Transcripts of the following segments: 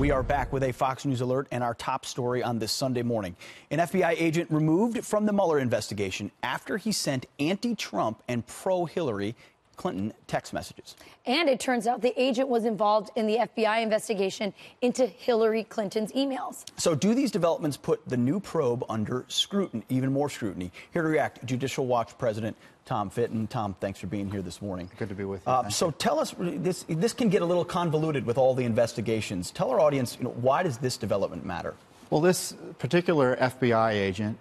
We are back with a Fox News alert and our top story on this Sunday morning. An FBI agent removed from the Mueller investigation after he sent anti-Trump and pro-Hillary Clinton text messages. And it turns out the agent was involved in the FBI investigation into Hillary Clinton's emails. So do these developments put the new probe under scrutiny, even more scrutiny? Here to react, Judicial Watch President Tom Fitton. Tom, thanks for being here this morning. Good to be with you. So tell us, this can get a little convoluted with all the investigations. Tell our audience, why does this development matter? Well, this particular FBI agent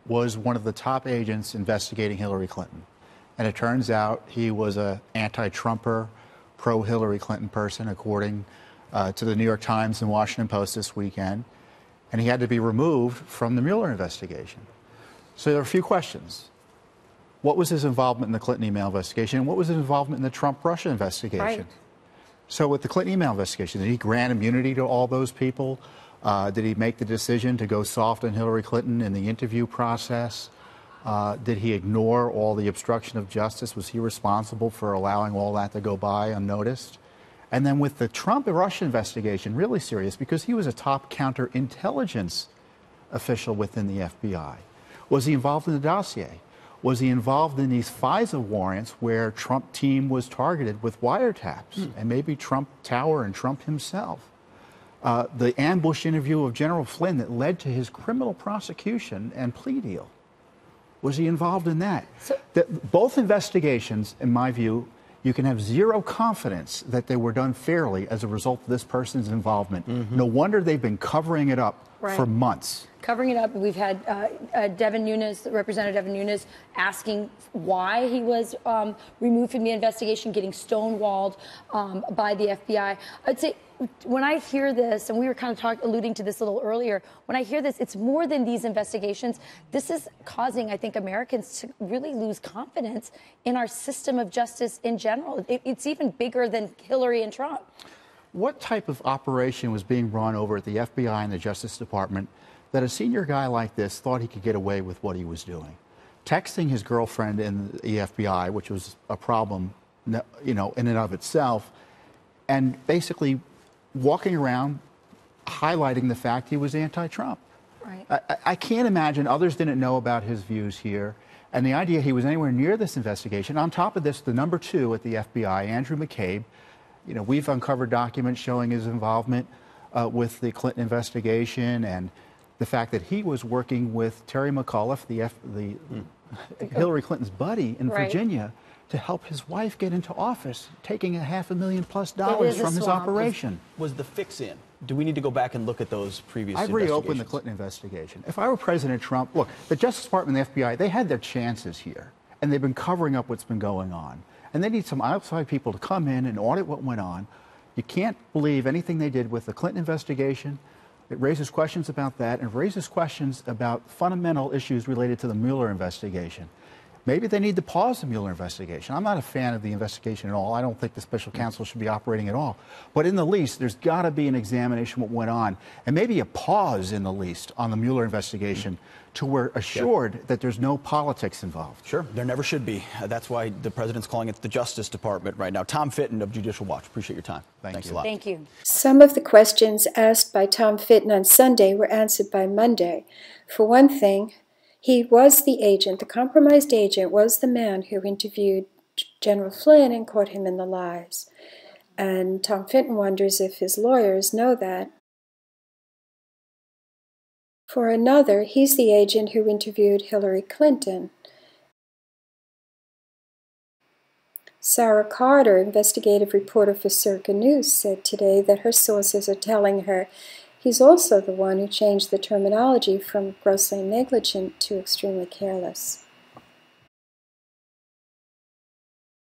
was one of the top agents investigating Hillary Clinton. And it turns out he was an anti-Trumper, pro-Hillary Clinton person, according to the New York Times and Washington Post this weekend. And he had to be removed from the Mueller investigation. So there are a few questions. What was his involvement in the Clinton email investigation? And what was his involvement in the Trump-Russia investigation? Right. So with the Clinton email investigation, did he grant immunity to all those people? Did he make the decision to go soft on Hillary Clinton in the interview process? Did he ignore all the obstruction of justice? Was he responsible for allowing all that to go by unnoticed? And then with the Trump and Russia investigation, really serious, because he was a top counterintelligence official within the FBI. Was he involved in the dossier? Was he involved in these FISA warrants where Trump team was targeted with wiretaps? And maybe Trump Tower and Trump himself? The ambush interview of General Flynn that led to his criminal prosecution and plea deal. Was he involved in that? Both investigations, in my view, you can have zero confidence that they were done fairly as a result of this person's involvement. No wonder they've been covering it up for months. Covering it up. We've had Representative Devin Nunes, asking why he was removed from the investigation, getting stonewalled by the FBI. I'd say when I hear this, and we were kind of alluding to this a little earlier, when I hear this, it's more than these investigations. This is causing, I think, Americans to really lose confidence in our system of justice in general. It's even bigger than Hillary and Trump. What type of operation was being run over at the FBI and the Justice Department that a senior guy like this thought he could get away with what he was doing? Texting his girlfriend in the FBI, which was a problem, in and of itself, and basically walking around highlighting the fact he was anti-Trump. Right. I can't imagine others didn't know about his views here. And the idea he was anywhere near this investigation. On top of this, the number 2 at the FBI, Andrew McCabe, we've uncovered documents showing his involvement with the Clinton investigation and the fact that he was working with Terry McAuliffe, Hillary Clinton's buddy in Virginia, to help his wife get into office, taking $500,000+ from his operation. Was the fix in? Do we need to go back and look at those previous I've reopened the Clinton investigation. If I were President Trump, look, the Justice Department and the FBI, they had their chances here, and they've been covering up what's been going on. And they need some outside people to come in and audit what went on. You can't believe anything they did with the Clinton investigation. It raises questions about that, and raises questions about fundamental issues related to the Mueller investigation. Maybe they need to pause the Mueller investigation. I'm not a fan of the investigation at all. I don't think the special counsel should be operating at all. But in the least, there's got to be an examination of what went on, and maybe a pause in the least on the Mueller investigation till we're assured that there's no politics involved. Sure, there never should be. That's why the president's calling it the Justice Department right now. Tom Fitton of Judicial Watch, appreciate your time. Thanks a lot. Thank you. Some of the questions asked by Tom Fitton on Sunday were answered by Monday. For one thing, he was the agent, the compromised agent was the man who interviewed General Flynn and caught him in the lies. And Tom Fitton wonders if his lawyers know that. For another, he's the agent who interviewed Hillary Clinton. Sarah Carter, investigative reporter for Circa News, said today that her sources are telling her he's also the one who changed the terminology from grossly negligent to extremely careless.